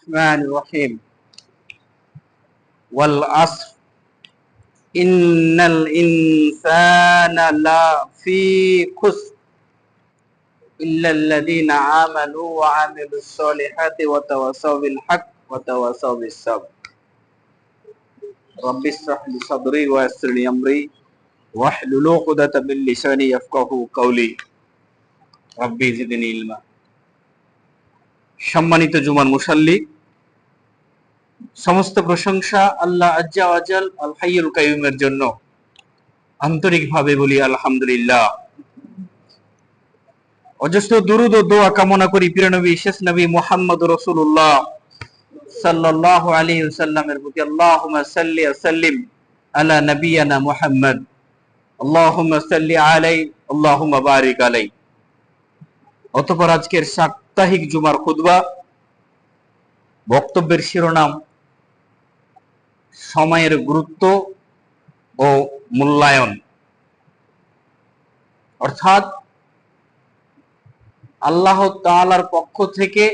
الرحمن الرحيم والعصر إن الإنسان لفي خسر إلا الذين آمنوا وعملوا الصالحات وتواصوا بالحق وتواصوا بالصبر رب اشرح لي صدري ويسر لي أمري واحلل عقدة من لساني يفقهوا قولي ربي زدني علما। সম্মানিত জুমার মুসাল্লি, সমস্ত প্রশংসা আল্লাহ আজ্জা ওয়াজাল আল হাইয়ুল কাইয়ুমের জন্য। আন্তরিকভাবে বলি আলহামদুলিল্লাহ। অজস্র দুরূদ ও দোয়া কামনা করি প্রিয় নবী শেষ নবী মুহাম্মদ রাসূলুল্লাহ সাল্লাল্লাহু আলাইহি ওয়াসাল্লামের প্রতি। আল্লাহুম্মা সাল্লি ওয়া সাল্লিম আলা নাবিয়িনা মুহাম্মদ, আল্লাহুম্মা সাল্লি আলাইহি আল্লাহুম্মা বারিক আলাইহি। অতঃপর আজকের সাপ্তাহিক জুমার খুতবা, বক্তব্যের শিরোনাম সময়ের গুরুত্ব ও মূল্যায়ন। অর্থাৎ আল্লাহ তাআলার পক্ষ থেকে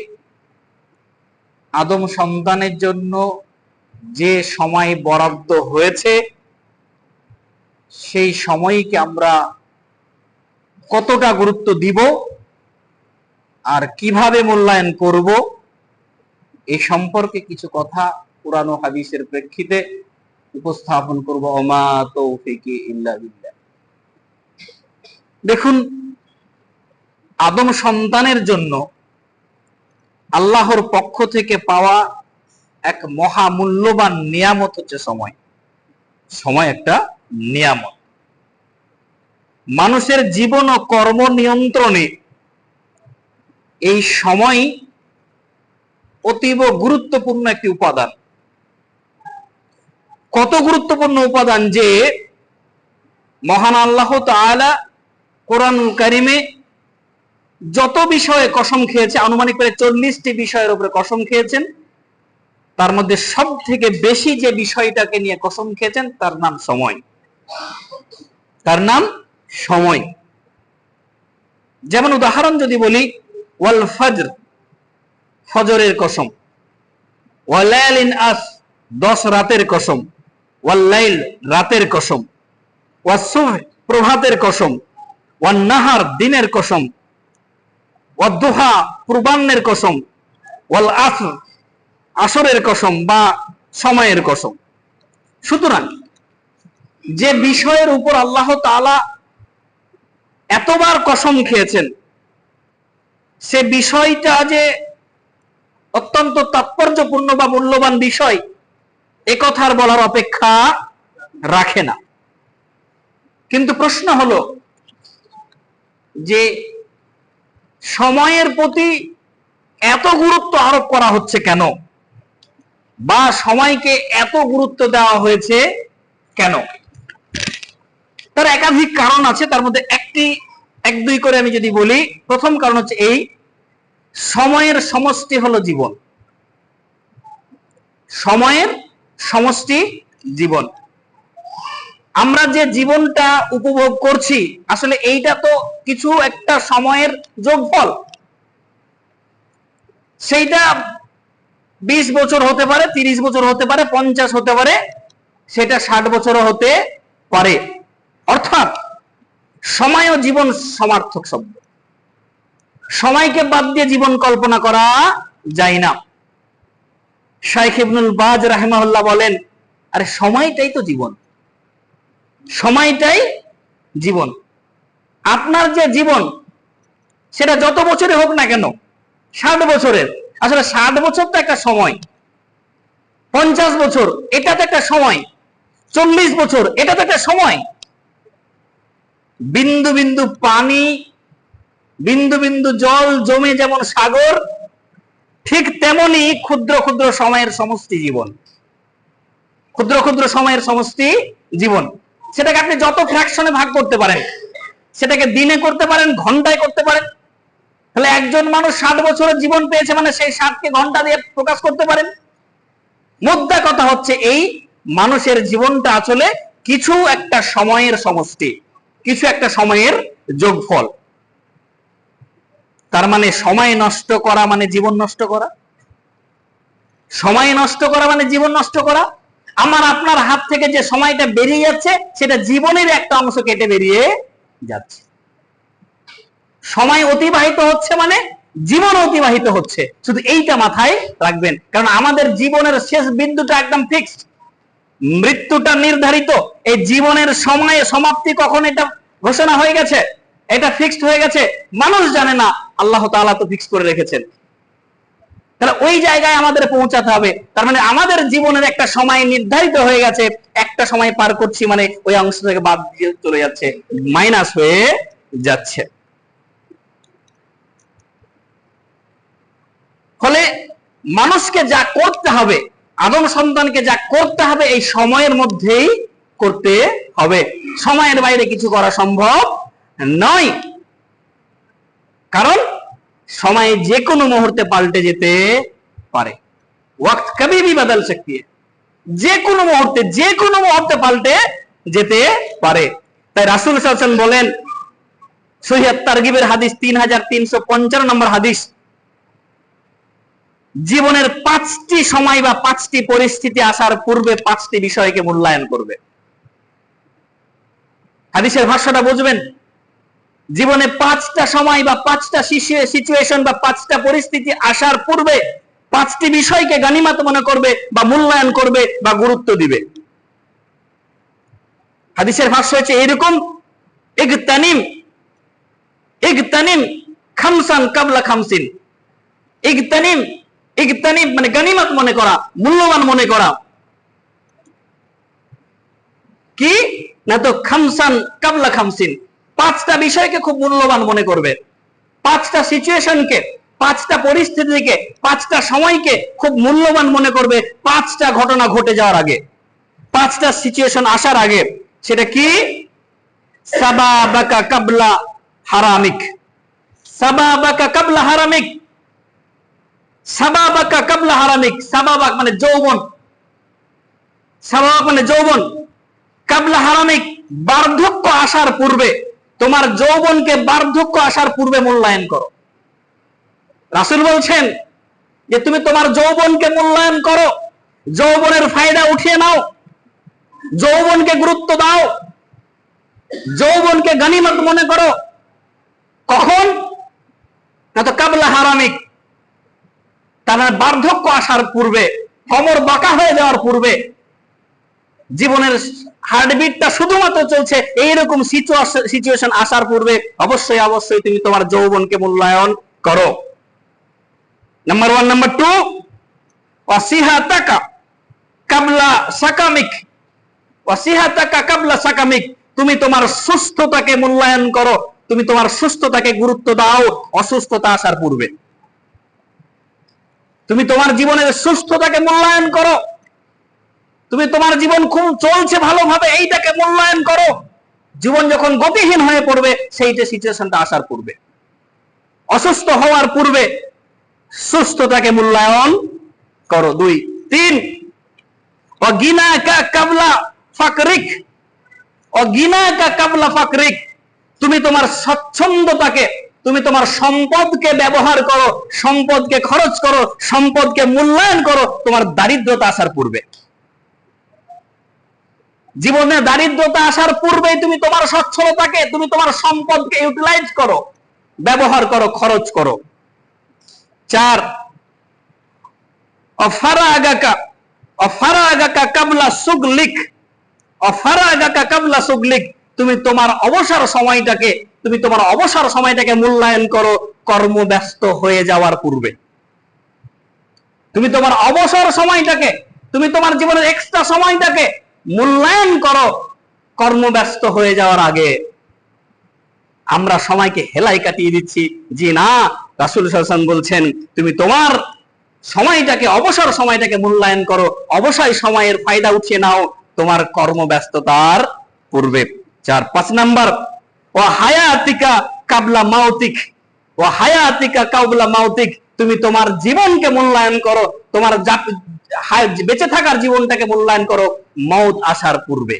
আদম সন্তানের জন্য যে সময় বরাদ্দ হয়েছে, সেই সময়কে আমরা কতটা গুরুত্ব দিব আর কিভাবে মূল্যায়ন করব, এই সম্পর্কে কিছু কথা কুরআন ও হাদিসের প্রেক্ষিতে উপস্থাপন করব। ওমা তৌফিকি ইল্লা বিল্লাহ। দেখুন, আদম সন্তানের জন্য আল্লাহর পক্ষ থেকে পাওয়া এক মহামূল্যবান নিয়ামত হচ্ছে সময়। সময় একটা নিয়ামত। মানুষের জীবন ও কর্ম নিয়ন্ত্রণে এই সময় অতীব গুরুত্বপূর্ণ একটি উপাদান। কত গুরুত্বপূর্ণ উপাদান যে মহান আল্লাহ তাআলা কোরআনুল কারীমে যত বিষয়ে কসম খেয়েছে, আনুমানিক প্রায় 40টি বিষয়ের উপরে কসম খেয়েছেন, তার মধ্যে সব থেকে বেশি যে বিষয়টাকে নিয়ে কসম খেয়েছেন তার নাম সময়। তার নাম সময়। যেমন উদাহরণ যদি বলি, ওয়াল ফজর, ফজরের কসম, ওয়ালাইলিন আস, 10 রাতের কসম, ওয়াল লাইল, রাতের কসম, ওয়াসসুবহ, প্রভাতের কসম, ওয়ান নাহার, দিনের কসম, ওয়াদ-দুহা, পূর্বাহ্নের কসম, ওয়াল আসর, আসরের কসম বা সময়ের কসম। সুতরাং যে বিষয়ের উপর আল্লাহ তাআলা এতবার কসম খেয়েছেন, সে বিষয়টা যে অত্যন্ত তাৎপর্যপূর্ণ বা মূল্যবান বিষয়, এ কথার বলার অপেক্ষা রাখে না। কিন্তু প্রশ্ন হলো যে সময়ের প্রতি এত গুরুত্ব আরোপ করা হচ্ছে কেন, বা সময়কে এত গুরুত্ব দেওয়া হয়েছে কেন? তার একাধিক কারণ আছে। তার মধ্যে এক দুই করে আমি যদি বলি, প্রথম কারণ হচ্ছে এই: সময়ের সমষ্টি হলো জীবন। সময়ের সমষ্টি জীবন। আমরা যে জীবনটা উপভোগ করছি, আসলে এইটা তো কিছু একটা সময়ের যোগফল। সেইটা 20 বছর হতে পারে, 30 বছর হতে পারে, 50 হতে পারে, সেটা 60 বছরও হতে পারে। অর্থাৎ সময় ও জীবন সমার্থক শব্দ। সময়কে বাদ দিয়ে জীবন কল্পনা করা যায় না। শাইখ ইবনুল বাজ রাহিমাহুল্লাহ বলেন, আরে সময়টাই তো জীবন, সময়টাই জীবন। আপনার যে জীবন, সেটা যত বছরে হোক না কেন, 60 বছরের, আসলে 60 বছর তো একটা সময়, 50 বছর এটা তো একটা সময়, 40 বছর এটা তো একটা সময়। বিন্দু বিন্দু পানি, বিন্দু বিন্দু জল জমে যেমন সাগর, ঠিক তেমনি ক্ষুদ্র ক্ষুদ্র সময়ের সমষ্টি জীবন। ক্ষুদ্র ক্ষুদ্র সময়ের সমষ্টি জীবন। সেটাকে আপনি যত ফ্র্যাকশনে ভাগ করতে পারেন, সেটাকে দিনে করতে পারেন, ঘন্টায় করতে পারেন। তাহলে একজন মানুষ 60 বছরের জীবন পেয়েছে, মানে সেই 60কে ঘন্টা দিয়ে প্রকাশ করতে পারেন। মুদ্রা কথা হচ্ছে এই: মানুষের জীবনটা আসলে কিছু একটা সময়ের সমষ্টি, কিছু একটা সময়ের যোগফল। তার মানে সময় নষ্ট করা মানে জীবন নষ্ট করা। সময় নষ্ট করা মানে জীবন নষ্ট করা। আমার আপনার হাত থেকে যে সময়টা বেরিয়ে যাচ্ছে সেটা জীবনের একটা অংশ কেটে বেরিয়ে যাচ্ছে। সময় অতিবাহিত হচ্ছে মানে জীবন অতিবাহিত হচ্ছে, শুধু এইটা মাথায় রাখবেন। কারণ আমাদের জীবনের শেষ বিন্দুটা একদম ফিক্সড, মৃত্যুটা নির্ধারিত। এই জীবনের সময়ে সমাপ্তি কখন এটা ঘোষণা হয়ে গেছে, এটা ফিক্সড হয়ে গেছে, মানুষ জানে না, আল্লাহ তাআলা তো ফিক্স করে রেখেছেন। তাহলে ওই জায়গায় আমাদের পৌঁছাতে হবে। তার মানে আমাদের জীবনের একটা সময় নির্ধারিত হয়ে গেছে, একটা সময় পার করছি মানে ওই অংশ থেকে বাদ দিয়ে চলে যাচ্ছে, মাইনাস হয়ে যাচ্ছে। ফলে মানুষকে যা করতে হবে, আদম সন্তানকে যা করতে হবে এই সময়ের মধ্যেই করতে হবে, সময়ের বাইরে কিছু করা সম্ভব নয়। কারণ সময় যে কোনো মুহূর্তে পাল্টে যেতে পারে, ওয়াক্ত কবি ভি বদল सकती है, যে কোনো মুহূর্তে পাল্টে যেতে পারে। তাই রাসূল সাল্লাল্লাহু আলাইহি ওয়াসাল্লাম বলেন, সহিহ তারগিবের হাদিস 3355 নম্বর হাদিস, জীবনের 5টি সময় বা 5টি পরিস্থিতি আসার পূর্বে 5টি বিষয়কে মূল্যায়ন করবে। হাদিসের ভাষ্যটা বুঝবেন। জীবনে 5টা সময় বা 5টা সিচুয়েশন বা 5টা পরিস্থিতি আসার পূর্বে 5টি বিষয়কে গনিমত মনে করবে বা মূল্যায়ন করবে বা গুরুত্ব দিবে। হাদিসের ভাষ্য হচ্ছে এরকম, ইগতানিম খামসান কাবলা খামসিন। ইগতানিম মানে গনিমত মনে করা, মূল্যবান মনে করা। কি না তো খামসান কাবলা খামসিন, 5টা বিষয়কে খুব মূল্যবান মনে করবে, 5টা সিচুয়েশনকে, 5টা পরিস্থিতিকে, 5টা সময়কে খুব মূল্যবান মনে করবে 5টা ঘটনা ঘটে যাওয়ার আগে, 5টা সিচুয়েশন আসার আগে। সেটা কি? সাবাবাকা কাবলা হারামিক, সাবাবাকা কাবলা হারামিক, সাবাবাকা কাবলা হারামিক। সাবাবাক মানে যৌবন, সাবাবাক মানে যৌবন, কাবলা হারামিক বার্ধক্য আসার পূর্বে, তোমার যৌবনকে বার্ধক্য আসার পূর্বে মূল্যায়ন করো। রাসূল বলছেন যে তুমি তোমার যৌবনকে মূল্যায়ন করো, যৌবনের ফায়দা উঠিয়ে নাও, যৌবনকে গুরুত্ব দাও, যৌবনকে গনিমত মনে করো। কখন? না তো কাবলা হারামিক, তার বার্ধক্য আসার পূর্বে, কোমর বাঁকা হয়ে যাওয়ার পূর্বে, জীবনের হার্টবিটটা শুধুমাত্র চলছে এইরকম সিচুয়েশন আসার পূর্বে অবশ্যই তুমি তোমার যৌবনকে মূল্যায়ন করো। নাম্বার 1। নাম্বার 2, ওয়াসিহাতাকা কাবলা সাকামিক, ওয়াসিহাতাকা কাবলা সাকামিক। তুমি তোমার সুস্থতাকে মূল্যায়ন করো, তুমি তোমার সুস্থতাকে গুরুত্ব দাও অসুস্থতা আসার পূর্বে। তুমি তোমার জীবনের সুস্থতাকে মূল্যায়ন করো, তুমি তোমার জীবন খুব চলছে ভালোভাবে এইটাকে মূল্যায়ন করো। জীবন যখন গতিহীন হয়ে পড়বে সেইটা সিচুয়েশনটা আসার পূর্বে, অসুস্থ হওয়ার পূর্বে সুস্থতাকে মূল্যায়ন করো। 2। 3, অগিনাকা কাবলা ফাকরিক, অগিনাকা কাবলা ফাকরিক। তুমি তোমার স্বচ্ছন্দতাকে, তুমি তোমার সম্পদকে ব্যবহার করো, সম্পদকে খরচ করো, সম্পদকে মূল্যায়ন করো তোমার দারিদ্রতা আসার পূর্বে। জীবনে দারিদ্রতা আসার পূর্বে তুমি তোমার সচ্ছলতাকে, তুমি তোমার সম্পদকে ইউটিলাইজ করো, ব্যবহার করো, খরচ করো। 4, অফারাগাকা কাবলা সুগলিক, অফারাগাকা কাবলা সুগলিক। তুমি তোমার অবসর সময়টাকে, তুমি তোমার অবসর সময়টাকে মূল্যায়ন করো কর্মব্যস্ত হয়ে যাওয়ার পূর্বে। তুমি তোমার অবসর সময়টাকে, তুমি তোমার জীবনের এক্সট্রা সময়টাকে মূল্যায়ন করো কর্মব্যস্ত হয়ে যাওয়ার আগে। আমরা সময়কে হেলায় কাটিয়ে দিচ্ছি। জি না, রাসূল সাল্লাল্লাহু আলাইহি ওয়াসাল্লাম বলছেন তুমি তোমার সময়টাকে, অবসর সময়টাকে মূল্যায়ন করো, অবসর সময়ের ফায়দা উঠিয়ে নাও তোমার কর্মব্যস্ততার পূর্বে। 4। 5 নাম্বার, ও হায়াতিকা কাবলা মাউতিক, ও হায়াতিকা কাবলা মাউতিক। তুমি তোমার জীবনকে মূল্যায়ন করো, তোমার বেঁচে থাকার জীবনটাকে মূল্যায়ন করো মওত আসার পূর্বে,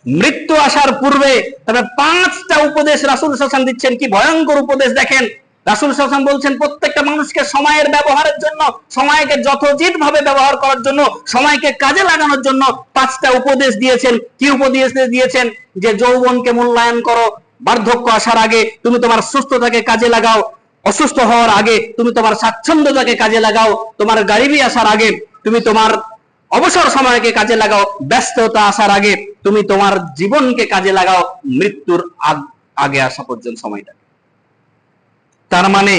মৃত্যু আসার পূর্বে। তবে 5টা উপদেশ রাসূল সাল্লাল্লাহু আলাইহি ওয়াসাল্লাম দিচ্ছেন, কি ভয়ঙ্কর উপদেশ দেখেন। রাসূল সাল্লাল্লাহু আলাইহি ওয়াসাল্লাম বলছেন প্রত্যেকটা মানুষকে সময়ের ব্যবহারের জন্য, সময়কে যথোচিত ভাবে ব্যবহার করার জন্য, সময়কে কাজে লাগানোর জন্য 5টা উপদেশ দিয়েছেন। কি উপদেশ দিয়েছেন? যে যৌবনকে মূল্যায়ন করো, বার্ধক্য আসার আগে তুমি তোমার সুস্থতাকে কাজে লাগাও, অসুস্থ হওয়ার আগে তুমি তোমার স্বাচ্ছন্দ্যতাকে কাজে লাগাও, তোমার গারিবি আসার আগে তুমি তোমার অবসর সময়কে কাজে লাগাও, ব্যস্ততা আসার আগে তুমি তোমার জীবনকে কাজে লাগাও, মৃত্যুর আগে আসা পর্যন্ত সময়টা। তার মানে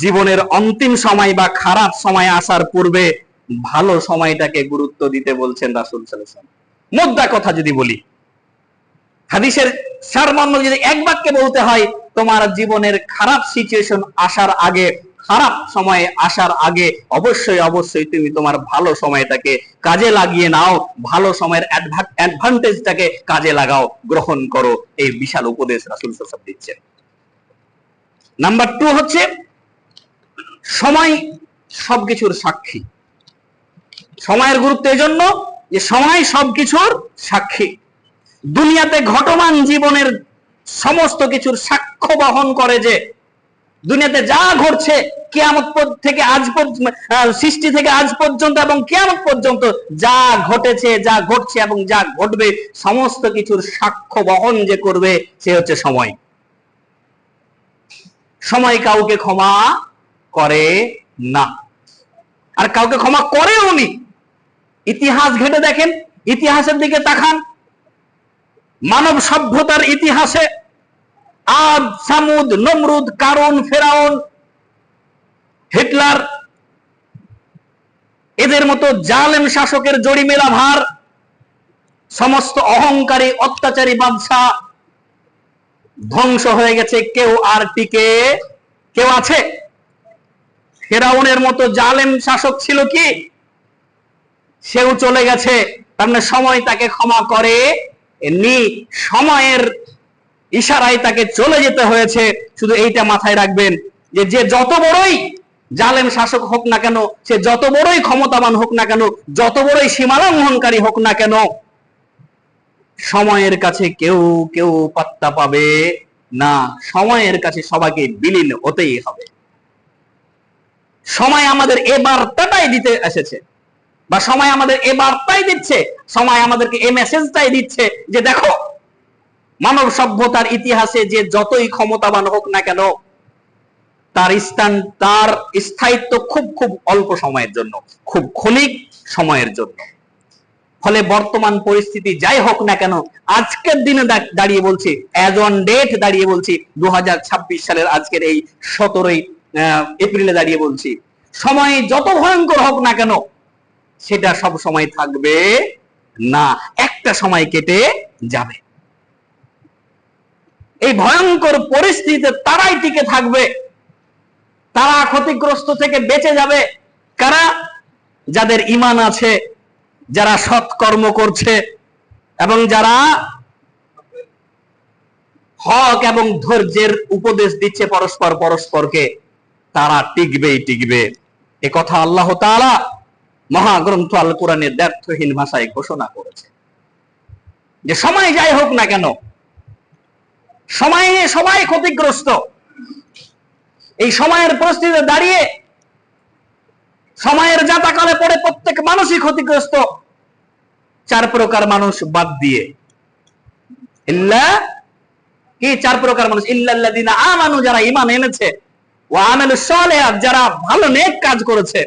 জীবনের অন্তিম সময় বা খারাপ সময় আসার পূর্বে ভালো সময়টাকে গুরুত্ব দিতে বলছেন রাসূল সাল্লাল্লাহু আলাইহি ওয়াসাল্লাম। মোদ্দা কথা যদি বলি, হাদিসের সারমর্ম যদি এক বাক্যে বলতে হয়, তোমার জীবনের খারাপ সিচুয়েশন আসার আগে, খারাপ সময় আসার আগে অবশ্যই অবশ্যই তুমি তোমার ভালো সময়টাকে কাজে লাগিয়ে নাও, ভালো সময়ের অ্যাডভান্টেজটাকে কাজে লাগাও, গ্রহণ করো। এই বিশাল উপদেশ রাসূল সাল্লাল্লাহু আলাইহি ওয়াসাল্লাম দিচ্ছেন। নাম্বার 2 হচ্ছে সময় সবকিছুর সাক্ষী। সময়ের গুরুত্ব এজন্য যে সময় সবকিছুর সাক্ষী। দুনিয়াতে ঘটমান জীবনের সমস্ত কিছুর সাক্ষ্য বহন করে। যে দুনিয়াতে যা ঘটছে কিয়ামত থেকে আজ পর্যন্ত, সৃষ্টি থেকে আজ পর্যন্ত এবং কিয়ামত পর্যন্ত যা ঘটেছে, যা ঘটছে এবং যা ঘটবে, সমস্ত কিছুর সাক্ষ্য বহন যে করবে সে হচ্ছে সময়। সময় কাউকে ক্ষমা করে না, আর কাউকে ক্ষমা করেও নি। ইতিহাস ঘেটে দেখেন, ইতিহাসের দিকে তাকান, মানব সভ্যতার ইতিহাসে আদ, সামুদ, নমরুদ, কারুন, ফেরাউন, হিটলার, এদের মতো জালেম শাসকের জরিমেলা ভার, সমস্ত অহংকারী অত্যাচারী বাদশা ধ্বংস হয়ে গেছে, কেউ আর টিকে কেউ আছে? ফেরাউনের মতো জালেম শাসক ছিল কি? সেও চলে গেছে। তার মানে সময় তাকে ক্ষমা করে নি, সময়ের ইশারায় তাকে চলে যেতে হয়েছে। শুধু এইটা মাথায় রাখবেন যে যে যত বড়ই জালেম শাসক হোক না কেন, সে যত বড়ই ক্ষমতাবান হোক না কেন, যত বড়ই সীমালঙ্ঘনকারী হোক না কেন, সময়ের কাছে কেউ কেউ পাত্তা পাবে না। সময়ের কাছে সবাইকে বিলীন হতেই হবে। সময় আমাদের এ বার্তাটাই দিতে এসেছে, বা সময় আমাদের এ বার্তাই দিচ্ছে, সময় আমাদেরকে এই মেসেজটাই দিচ্ছে যে দেখো, মানব সভ্যতার ইতিহাসে যে যতই ক্ষমতাবান হোক না কেন, তার স্থায়িত্ব খুব খুব অল্প সময়ের জন্য, খুব ক্ষণিক সময়ের জন্য। ফলে বর্তমান পরিস্থিতি যাই হোক না কেন, আজকের দিনে দাঁড়িয়ে বলছি, অ্যাজ অন ডেট দাঁড়িয়ে বলছি, 2026 সালের আজকের এই 17 এপ্রিলে দাঁড়িয়ে বলছি, সময় যত ভয়ঙ্কর হোক না কেন, সেটা সব সময় থাকবে না, একটা সময় কেটে যাবে। এই ভয়ঙ্কর পরিস্থিতিতে তারাই টিকে থাকবে, তারা ক্ষতিগ্রস্ত থেকে বেঁচে যাবে কারা? যাদের ঈমান আছে, যারা সৎ কর্ম করছে এবং যারা হক এবং ধৈর্যের উপদেশ দিচ্ছে পরস্পর পরস্পরকে, তারা টিকবেই টিকবে। এ কথা আল্লাহ তাআলা মহাগ্রন্থ আল কোরআনে দ্ব্যর্থহীন ভাষায় ঘোষণা করেছে যে সময় যাই হোক না কেন, সময়ে সবাই ক্ষতিগ্রস্ত। এই সময়ের পরিস্থিতিতে দাঁড়িয়ে সময়ের জাতাকলে পড়ে প্রত্যেক মানুষই ক্ষতিগ্রস্ত, 4 প্রকার মানুষ বাদ দিয়ে। কি 4 প্রকার মানুষ? ইল্লাল্লাযিনা আমানু, যারা ঈমান এনেছে, ওয়া আমালুস সালিহাত, যারা ভালো নেক কাজ করেছে,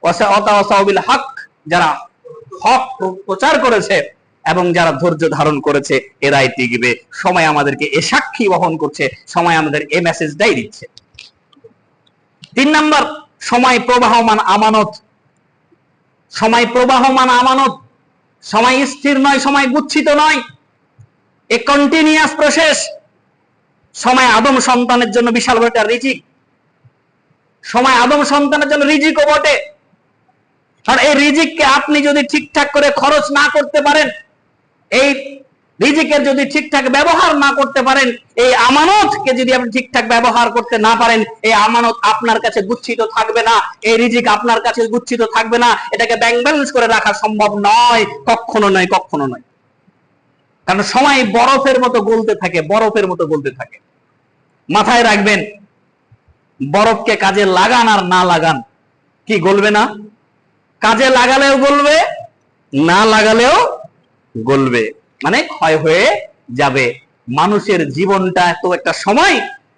ওয়াতাওয়াসাউ বিল হক, যারা হক প্রচার করেছে, এবং যারা ধৈর্য ধারণ করেছে, এরাই টিকবে। সময় আমাদেরকে এ সাক্ষী বহন করছে, সময় আমাদের এই মেসেজটাই দিচ্ছে। 3 নাম্বার, সময় প্রবাহমান আমানত। সময় প্রবাহমান আমানত। সময় স্থির নয়, সময় গুচ্ছিত নয়, এ কন্টিনিউয়াস প্রসেস। সময় আদম সন্তানের জন্য বিশাল বড় একটা রিজিক, সময় আদম সন্তানের জন্য রিজিকও বটে। আর এই রিজিককে আপনি যদি ঠিকঠাক করে খরচ না করতে পারেন, এই রিজিকের যদি ঠিকঠাক ব্যবহার না করতে পারেন, এই আমানতকে যদি আপনি ঠিকঠাক ব্যবহার করতে না পারেন, এই আমানত আপনার কাছে গুচ্ছিত থাকবে না, এই রিজিক আপনার কাছে গুচ্ছিত থাকবে না। এটাকে ব্যাংক ব্যালেন্স করে রাখা সম্ভব নয়, কখনো নয়, কখনো নয়। কারণ সময় বরফের মতো গলতে থাকে, বরফের মতো গলতে থাকে। মাথায় রাখবেন, বরফকে কাজে লাগান আর না লাগান, কি গলবে না? কাজে লাগালেও গলবে, না লাগালেও গলবে, মানে ক্ষয় হয়ে যাবে। মানুষের জীবনটা তো একটা সময়,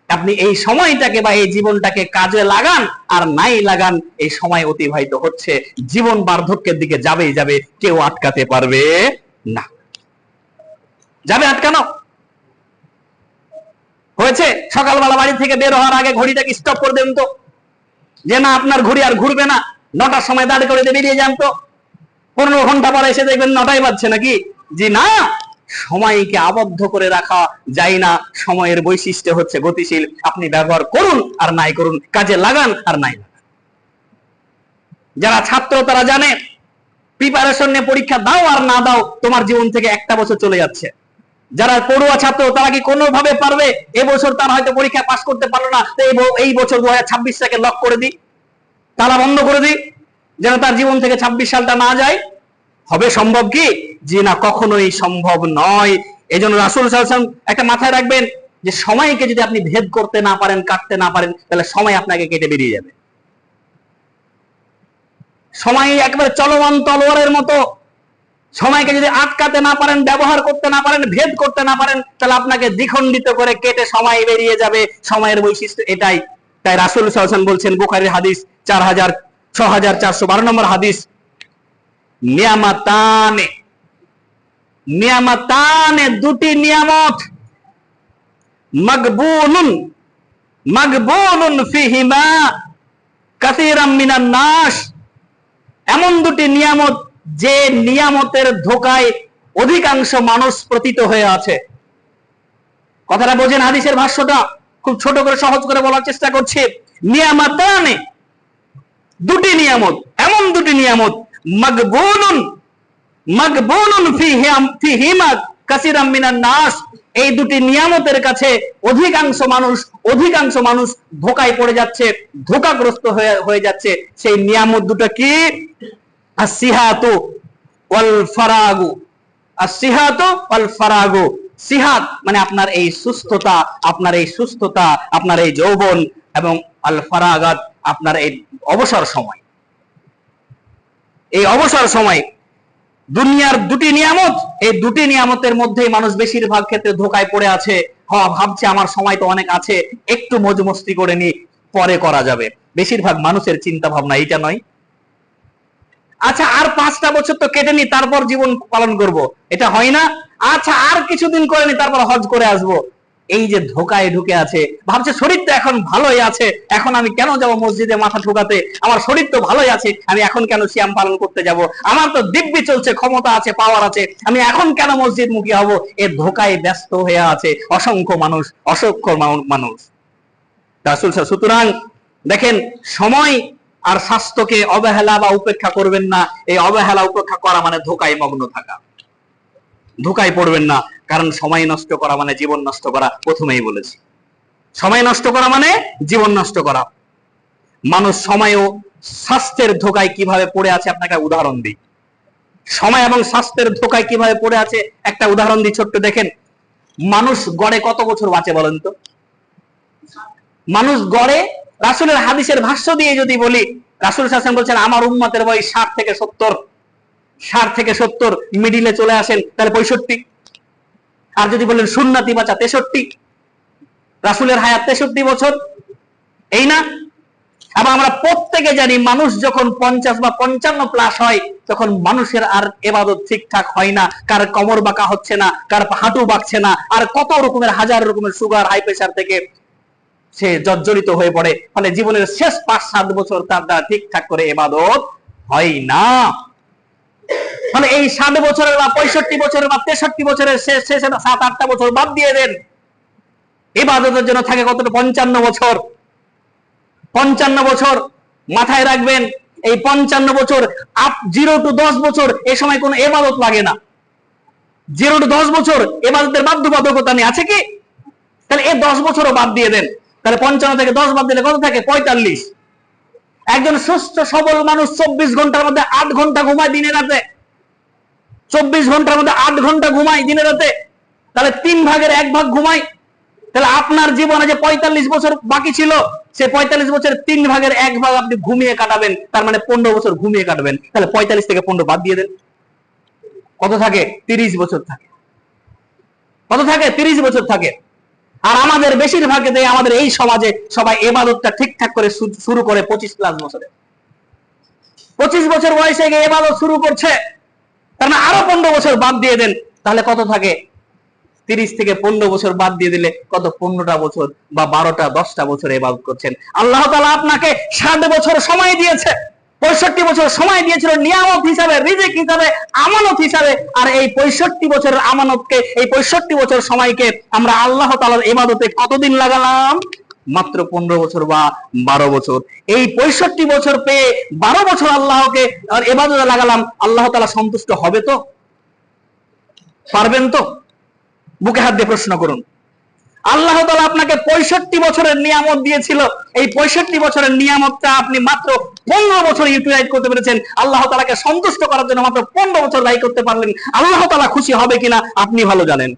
আপনি এই সময়টাকে বা এই জীবনটাকে কাজে লাগান আর নাই লাগান, এই সময় অতিবাহিত হচ্ছে, জীবন বার্ধক্যের দিকে যাবেই যাবে, কেউ আটকাতে পারবে না। যাবে আটকানো? হয়েছে সকালবেলা বাড়ি থেকে বের হওয়ার আগে ঘড়িটাকে স্টপ করে দেন তো, যে না আপনার ঘড়ি আর ঘুরবে না, 9টার সময় দাঁড় করে বেরিয়ে যান তো। 15 ঘন্টা পরে এসে দেখবেন 9টাই বাজছে নাকি? জি না, সময়কে আবদ্ধ করে রাখা যায় না। সময়ের বৈশিষ্ট্য হচ্ছে গতিশীল। আপনি ব্যবহার করুন আর নাই করুন, কাজে লাগান আর নাই লাগান। যারা ছাত্র তারা জানে, প্রিপারেশন নিয়ে পরীক্ষা দাও আর না দাও, তোমার জীবন থেকে একটা বছর চলে যাচ্ছে। যারা পড়ুয়া ছাত্র তারা কি কোনোভাবে পারবে এবছর তার হয়তো পরীক্ষা পাস করতে পারলো না, তো এই বছর 2026টাকে লক করে দিই, তালা বন্ধ করে দিই, যেন তার জীবন থেকে 26 সালটা না যায়? হবে সম্ভব কি? জি না, কখনোই সম্ভব নয়। এই জন্য রাসূল সাল্লাল্লাহু আলাইহি ওয়াসাল্লাম একটা মাথায় রাখবেন, যে সময়কে যদি আপনি ভেদ করতে না পারেন, কাটতে না পারেন, তাহলে সময় আপনাকে কেটে বেরিয়ে যাবে। সময় একবারে চলমান তলোয়ারের মতো, সময়কে যদি আটকাতে না পারেন, ব্যবহার করতে না পারেন, ভেদ করতে না পারেন, তাহলে আপনাকে দ্বিখণ্ডিত করে কেটে সময় বেরিয়ে যাবে। সময়ের বৈশিষ্ট্য এটাই। তাই রাসূল সাল্লাল্লাহু আলাইহি ওয়াসাল্লাম বলছেন, বুখারীর হাদিস 6412 নম্বর হাদিস, নিয়ামাতানে, নিয়ামাতানে, দুটি নিয়ামত, মাগবুনুন, মাগবুনুন ফিহিমা কাসীরাম মিনান নাস, এমন দুটি নিয়ামত যে নিয়ামতের ধোকায় অধিকাংশ মানুষ পতিত হয়ে আছে। কথাটা বোঝেন, হাদিসের ভাষ্যটা খুব ছোট করে সহজ করে বলার চেষ্টা করছি। নিয়ামাতানে, দুটি নিয়ামত, এমন দুটি নিয়ামত, মাগবুনুন, মাগবুনুন ফিহিমা কাসীরাম মিনান নাস, এই দুটি নিয়ামতের কাছে অধিকাংশ মানুষ ধোকায় পড়ে যাচ্ছে, ধোকাগ্রস্ত হয়ে যাচ্ছে। সেই নিয়ামত দুটো কি? আসিহাতু ওয়াল ফারাগু, আসিহাতু ওয়াল ফারাগু। সিহাত মানে আপনার এই সুস্থতা, আপনার এই সুস্থতা, আপনার এই যৌবন, এবং আল ফারাগাত আপনার এই অবসর সময়। এই অবসর সময় দুনিয়ার দুটি নিয়ামত, এই দুটি নিয়ামতের মধ্যেই মানুষ বেশিরভাগ ক্ষেত্রে ধোকায় পড়ে আছে। ভাবছে আমার সময় তো অনেক আছে, একটু মজ মস্তি করে নি, পরে করা যাবে। বেশিরভাগ মানুষের চিন্তা ভাবনা এটা নয়। আচ্ছা আর 5টা বছর তো কেটে নি, তারপর জীবন পালন করব, এটা হয় না। আচ্ছা আর কিছুদিন করে নি, তারপর হজ করে আসবো। এই যে ধোকায় ঢুকে আছে, ভাবছে শরীর তো এখন ভালোই আছে, এখন আমি কেন যাব মসজিদে মাথা ঠুকাতে, আমার শরীর তো ভালোই আছে, আমি এখন কেন সিয়াম পালন করতে যাব, আমার তো দিব্যি চলছে, ক্ষমতা আছে, পাওয়ার আছে, আমি এখন কেন মসজিদ মুখী হব। এ ধোকায় ব্যস্ত হয়ে আছে অসংখ্য মানুষ, অসংখ্য মানুষ। সুতরাং দেখেন, সময় আর স্বাস্থ্যকে অবহেলা বা উপেক্ষা করবেন না। এই অবহেলা উপেক্ষা করা মানে ধোকায় মগ্ন থাকা। ধোকায় পড়বেন না, কারণ সময় নষ্ট করা মানে জীবন নষ্ট করা। প্রথমেই বলেছি, সময় নষ্ট করা মানে জীবন নষ্ট করা। মানুষ সময় ও স্বাস্থ্যের ধোকায় কিভাবে পড়ে আছে আপনাকে উদাহরণ দিই। সময় এবং স্বাস্থ্যের ধোকায় কিভাবে পড়ে আছে একটা উদাহরণ দিই ছোট্ট। দেখেন, মানুষ গড়ে কত বছর বাঁচে বলেন তো? মানুষ গড়ে, রাসূলের হাদিসের ভাষ্য দিয়ে যদি বলি, রাসূল সাল্লাল্লাহু আলাইহি ওয়াসাল্লাম বলছেন আমার উম্মতের বয়স 60 থেকে 70, 60 থেকে 70, মিডিলে চলে আসেন তাহলে 65। আর যদি বলেন সুন্নতি বাঁচা 63, রাসূলের হায়াত 63 বছর, এই না? আবার আমরা প্রত্যেকে জানি মানুষ যখন 50 বা 55 প্লাস হয়, তখন মানুষের আর ইবাদত ঠিকঠাক হয় না, কার কোমর বাঁকা হচ্ছে না, কার হাঁটু বাঁকছে না, আর কত রকমের হাজার রকমের সুগার, হাই প্রেসার থেকে সে জর্জরিত হয়ে পড়ে। ফলে জীবনের শেষ 5-7 বছর তার দ্বারা ঠিকঠাক করে ইবাদত হয় না। মানে এই 60 বছরের বা 65 বছরের বা 63 বছরের শেষে 7-8টা বছর বাদ দিয়ে দেন, ইবাদতের জন্য থাকে কতটা? 55 বছর। 55 বছর মাথায় রাখবেন, এই 55 বছর 0 to 10 বছর এ সময় কোনো ইবাদত লাগে না। 0 to 10 বছর ইবাদতের বাধ্যবাধকতা নেই, আছে কি? তাহলে এই 10 বছরও বাদ দিয়ে দেন, তাহলে 55 থেকে 10 বাদ দিলে কত থাকে? 45। একজন সুস্থ সবল মানুষ 24 ঘন্টার মধ্যে 8 ঘন্টা ঘুমায় দিনে রাতে, 24 ঘন্টার মধ্যে 8 ঘন্টা ঘুমায় দিনে রাতে, তাহলে 3 ভাগের 1 ভাগ ঘুমায়। তাহলে আপনার জীবনে যে 45 বছর বাকি ছিল, সে 45 বছরের 3 ভাগের 1 ভাগ আপনি ঘুমিয়ে কাটাবেন, তার মানে 15 বছর ঘুমিয়ে কাটাবেন। তাহলে 45 থেকে 15 বাদ দিয়ে দেন, কত থাকে? 30 বছর থাকে। কত থাকে? 30 বছর থাকে। আর আমাদের বেশিরভাগ আমাদের এই সমাজে সবাই ইবাদতটা ঠিকঠাক করে শুরু করে 25+ বছরে। 25 বছর বয়সে গিয়ে ইবাদত শুরু করছে, তার মানে আরো 15 বছর বাদ দিয়ে দেন, তাহলে কত থাকে? 30 থেকে 15 বছর বাদ দিয়ে দিলে কত? 15টা বছর বা 12টা 10টা বছর ইবাদত করছেন। আল্লাহ তাআলা আপনাকে 60 বছর সময় দিয়েছে, 65 বছর সময় দিয়েছিল নিয়ামত হিসাবে, রিজিক হিসাবে, আমানত হিসাবে। আর এই 65 বছরের আমানতকে, এই 65 বছর সময়কে আমরা আল্লাহ তাআলার ইবাদতে কতদিন লাগালাম? মাত্র 15 বছর বা 12 বছর। এই 65 বছর পেয়ে 12 বছর আল্লাহকে ইবাদতে লাগালাম, আল্লাহ তাআলা সন্তুষ্ট হবে তো? পারবেন তো? বুকে হাত দিয়ে প্রশ্ন করুন। আল্লাহ তাআলা আপনাকে 65 বছরের নিয়ামত দিয়েছিল, এই 65 বছরের নিয়ামতটা আপনি মাত্র 15 বছর ইউটিলাইজ করতে পেরেছেন। আল্লাহ তাআলাকে সন্তুষ্ট করার জন্য মাত্র 15 বছর ব্যয় করতে পারলেন। আল্লাহ তাআলা খুশি হবে কিনা আপনি ভালো জানেন।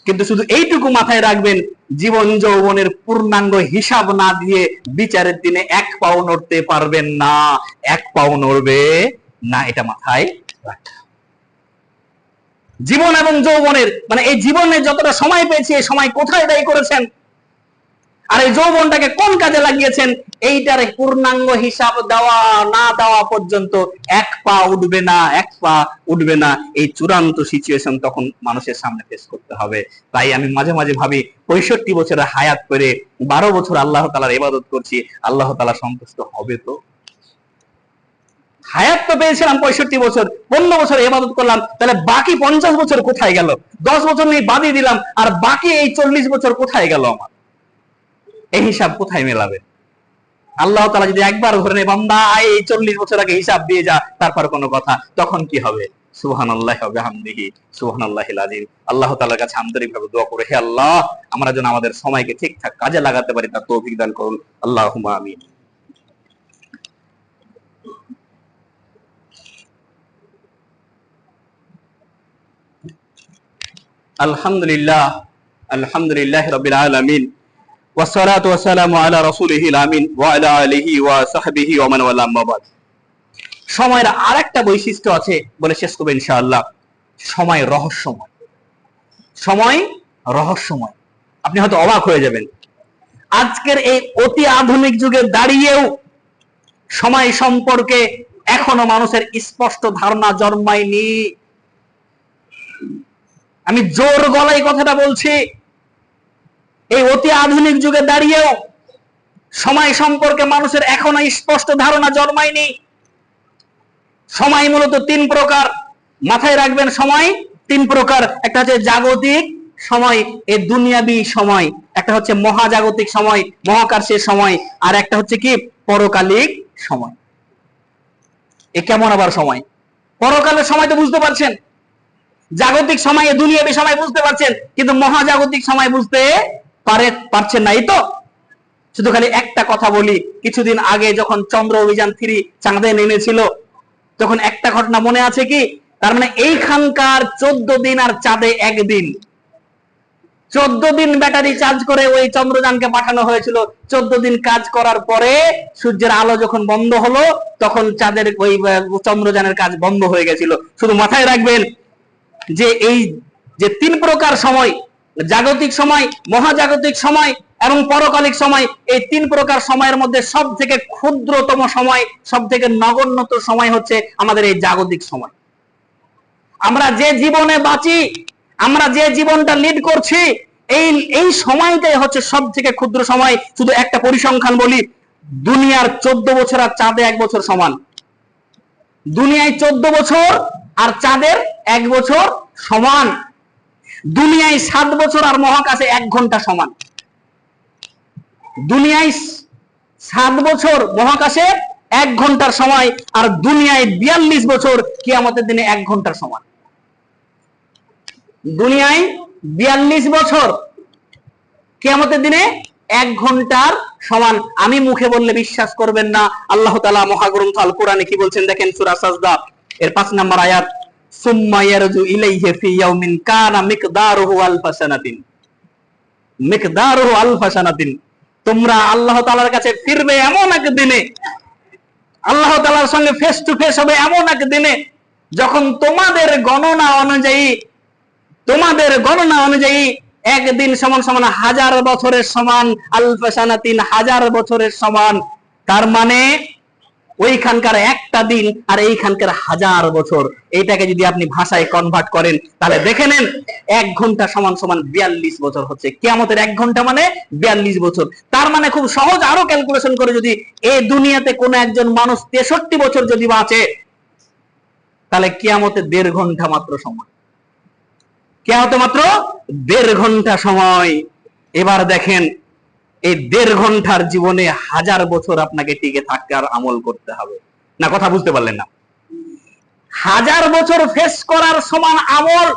কিন্তু শুধু এইটুকু মাথায় রাখবেন, জীবন যৌবনের পূর্ণাঙ্গ হিসাব না দিয়ে বিচারের দিনে 1 পাও নড়তে পারবেন না, 1 পাও নড়বে না, এটা মাথায় রাখতে। জীবন এবং যৌবনের মানে এই জীবনে যতটা সময় পেয়েছি, এই সময় কোথায় ব্যয় করেছেন, আর এই যৌবনটাকে কোন কাজে লাগিয়েছেন, এইটার পূর্ণাঙ্গ হিসাব দেওয়া না দেওয়া পর্যন্ত 1 পা উঠবে না, 1 পা উঠবে না। এই চূড়ান্ত সিচুয়েশন তখন মানুষের সামনে ফেস করতে হবে। তাই আমি মাঝে মাঝে ভাবি, 65 বছরের হায়াত করে 12 বছর আল্লাহ তাআলার ইবাদত করছি, আল্লাহ তাআলা সন্তুষ্ট হবে তো? হায়াত তো পেয়েছিলাম 65 বছর, 15 বছর ইবাদত করলাম, তাহলে বাকি 50 বছর কোথায় গেল? 10 বছর নিয়ে বাদই দিলাম, আর বাকি এই 40 বছর কোথায় গেল আমার? এই হিসাব কোথায় মেলাবে? আল্লাহ তাআলা যদি একবার ধরে নেয়, বান্দা এই 40 বছর আগে হিসাব দিয়ে যা, তারপর কোনো কথা, তখন কি হবে? সুবহানাল্লাহি ওয়া বিহামদিহি সুবহানাল্লাহিল আযীম। আল্লাহ তাআলার কাছে আন্তরিকভাবে দোয়া করে, হে আল্লাহ, আমরা যেন আমাদের সময়কে ঠিকঠাক কাজে লাগাতে পারি, তার তৌফিক দান করুন। আল্লাহুম্মা আমিন। আলহামদুলিল্লাহ, আলহামদুলিল্লাহি রাব্বিল আলামিন, ওয়াসসালাতু ওয়াসসালামু আলা রাসূলিহিল আমিন ওয়া আলা আলিহি ওয়া সাহবিহি ওয়া মান ওয়ালা, আম্মা বাদ। সময়ের আরেকটা বৈশিষ্ট্য আছে, বলে শেষ করব ইনশাআল্লাহ। সময় রহস্যময়। সময় রহস্যময়। আপনি হয়তো অবাক হয়ে যাবেন, আজকের এই অতি আধুনিক যুগে দাঁড়িয়েও সময় সম্পর্কে এখনো মানুষের স্পষ্ট ধারণা জন্মায়নি। আমি জোর গলায় কথাটা বলছি, এই অতি আধুনিক যুগে দাঁড়িয়েও সময় সম্পর্কে মানুষের এখনো স্পষ্ট ধারণা জন্মায়নি। সময় মূলত 3 প্রকার, মাথায় রাখবেন। সময় 3 প্রকার। একটা হচ্ছে জাগতিক সময়, এই দুনিয়াবি সময়। একটা হচ্ছে মহাজাগতিক সময়, মহাকাশের সময়। আর একটা হচ্ছে কি? পরকালিক সময়। এ কেমন আবার সময়? পরকালের সময় তো বুঝতে পারছেন, জাগতিক সময়, দুনিয়াবি সময় বুঝতে পারছেন, কিন্তু মহাজাগতিক সময় বুঝতে পারছেন না। এই তো শুধু খালি একটা কথা বলি, কিছুদিন আগে যখন চন্দ্র অভিযান 3 চাঁদে নেমেছিল, তখন একটা ঘটনা মনে আছে কি? তার মানে এইখানকার 14 দিন আর চাঁদে 1 দিন, 14 দিন ব্যাটারি চার্জ করে ওই চন্দ্রযানকে পাঠানো হয়েছিল। 14 দিন কাজ করার পরে সূর্যের আলো যখন বন্ধ হলো, তখন চাঁদের ওই চন্দ্রযানের কাজ বন্ধ হয়ে গেছিল। শুধু মাথায় রাখবেন যে এই যে 3 প্রকার সময়, জাগতিক সময়, মহাজাগতিক সময় এবং পরকালিক সময়, এই 3 প্রকার সময়ের মধ্যে সব থেকে ক্ষুদ্রতম সময়, সব থেকে নগণ্যতম সময় হচ্ছে আমাদের এই জাগতিক সময়। আমরা যে জীবনে বাঁচি, আমরা যে জীবনটা লিড করছি, এই সময়টাই হচ্ছে সব থেকে ক্ষুদ্র সময়। শুধু একটা পরিসংখ্যান বলি, দুনিয়ার 14 বছর আর চাঁদে 1 বছর সমান। দুনিয়ায় 14 বছর আর চাঁদের 1 বছর সমান। দুনিয়ায় 7 বছর আর মহাকাশে 1 ঘন্টা সমান। দুনিয়ায় 7 বছর, মহাকাশে 1 ঘন্টার সময়, আর দুনিয়ায় 42 বছর, কিয়ামতের দিনে 1 ঘন্টার সমান। দুনিয়ায় 42 বছর, কিয়ামতের দিনে 1 ঘন্টার সমান। আমি মুখে বললে বিশ্বাস করবেন না। আল্লাহ তাআলা মহাগ্রন্থ আল কোরআনে কি বলছেন দেখেন, সূরা সাজদা এর 5 নম্বর আয়াত, সুম্মা ইয়ারজু ইলাইহি ফি ইয়াউমিন কানা মিকদারুহু আলফা সানাতিন। মিকদারুহু আলফা সানাতিন। তোমরা আল্লাহ তাআলার কাছে ফিরবে এমন এক দিনে, আল্লাহ তাআলার সঙ্গে ফেস টু ফেস হবে এমন এক দিনে, যখন তোমাদের গণনা অনুযায়ী একদিন সমান সমান 1000 বছরের সমান, আলফা সানাতিন 1000 বছরের সমান। তার মানে ওইখানকার একটা দিন আর এইখানকার 1000 বছর, এইটাকে যদি আপনি ভাষায় কনভার্ট করেন তাহলে দেখে নেন 1 ঘন্টা সমান সমান 42 বছর হচ্ছে। কিয়ামতের 1 ঘন্টা মানে 42 বছর। তার মানে খুব সহজ আরো ক্যালকুলেশন করে, যদি এই দুনিয়াতে কোন একজন মানুষ 63 বছর যদি বাঁচে, তাহলে কিয়ামতে 1.5 ঘন্টা মাত্র সময়, কিয়ামতে মাত্র 1.5 ঘন্টা সময়। এবার দেখেন এই 1.5 ঘন্টার জীবনে 1000 বছর আপনাকে টিকে থাকার আমল করতে হবে না। কথা বুঝতে পারলেন না? 1000 বছর ফেস করার সমান আমল,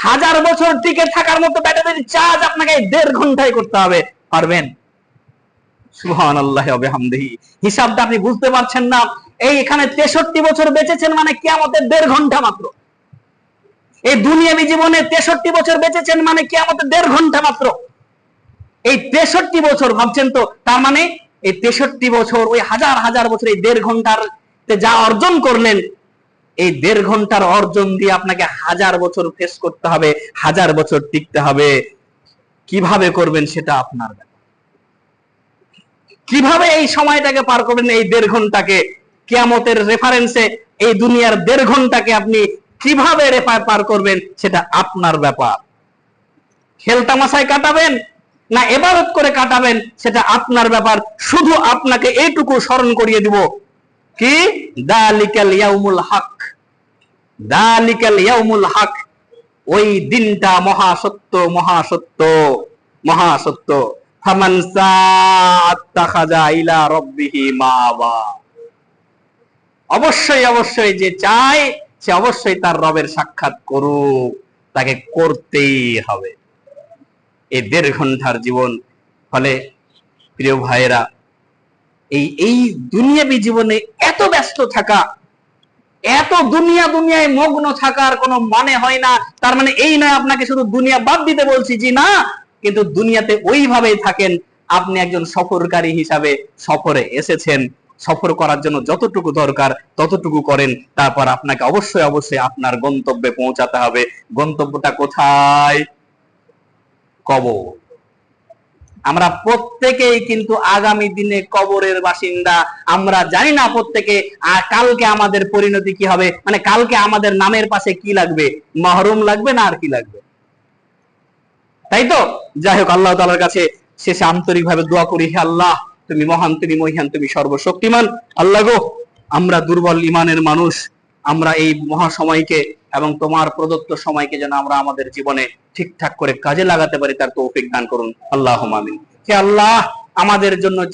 1000 বছর টিকে থাকার মতো ব্যাটারির চার্জ আপনাকে 1.5 ঘন্টায় করতে হবে। পারবেন? সুবহানাল্লাহি ওয়া বিহামদিহি। হিসাবটা আপনি বুঝতে পারছেন না? এই এখানে 63 বছর বেঁচেছেন মানে কিয়ামতের 1.5 ঘন্টা মাত্র। এই দুনিয়াবী জীবনে 63 বছর বেঁচেছেন মানে কিয়ামতের 1.5 ঘন্টা মাত্র। এই 63 বছর ভাবছেন তো, তার মানে এই 63 বছর, ওই হাজার হাজার বছর, এই 1.5 ঘন্টার যা অর্জন করলেন, এই 1.5 ঘন্টার অর্জন দিয়ে আপনাকে 1000 বছর ফেস করতে হবে, 1000 বছর টিকতে হবে। কিভাবে করবেন সেটা আপনার ব্যাপার। কিভাবে এই সময়টাকে পার করবেন, এই 1.5 ঘন্টাকে কিয়ামতের রেফারেন্সে এই দুনিয়ার 1.5 ঘন্টাকে আপনি কিভাবে পার করবেন সেটা আপনার ব্যাপার। খেলতামাশায় কাটাবেন না ইবাদত করে কাটাবেন সেটা আপনার ব্যাপার। শুধু আপনাকে এইটুকু স্মরণ করিয়ে দিব, কি যালিকাল ইয়াউমুল হক, যালিকাল ইয়াউমুল হক, ওই দিনটা মহাসত্য, মহাসত্য, মহাসত্য। ফামান সাআত্তাখাযা ইলা রাব্বিহি মাআবা। অবশ্যই অবশ্যই যে চায় সে অবশ্যই তার রবের সাক্ষাৎ করুক, তাকে করতেই হবে। এই 1.5 ঘন্টার জীবন। ফলে প্রিয় ভাইয়েরা, এই দুনিয়াবী জীবনে এত ব্যস্ত থাকা, এত দুনিয়ায় মগ্ন থাকার কোনো মানে হয় না। তার মানে এই নয় আপনাকে শুধু দুনিয়া বাদ দিতে বলছি, জি না, কিন্তু দুনিয়াতে ওইভাবেই থাকেন। আপনি একজন সফরকারী হিসাবে সফরে এসেছেন, সফর করার জন্য যতটুকু দরকার ততটুকু করেন। তারপর আপনাকে অবশ্যই অবশ্যই আপনার গন্তব্যে পৌঁছাতে হবে। গন্তব্যটা কোথায়? কবর। আমরা প্রত্যেকেই কিন্তু আগামী দিনে কবরের বাসিন্দা। আমরা জানি না প্রত্যেকে কালকে আমাদের পরিণতি কি হবে, মানে কালকে আমাদের নামের পাশে কি লাগবে, মহরম লাগবে না আর কি লাগবে, তাই তো? যাই হোক, আল্লাহ তাআলার কাছে শেষে আন্তরিক ভাবে দোয়া করি, হে আল্লাহ, তুমি মহান, তুমি মহিয়ান, তুমি সর্বশক্তিমান। আল্লাহ গো, আমরা দুর্বল ইমানের মানুষ, আমরা এই মহাসময়কে এবং তোমার প্রদত্ত সময়কে যেন আমরা আমাদের জীবনে ঠিকঠাক করে কাজে লাগাতে পারি, তার তৌফিক দান করুন। আল্লাহুম্মা আমিন। হে আল্লাহ, আমাদের জন্য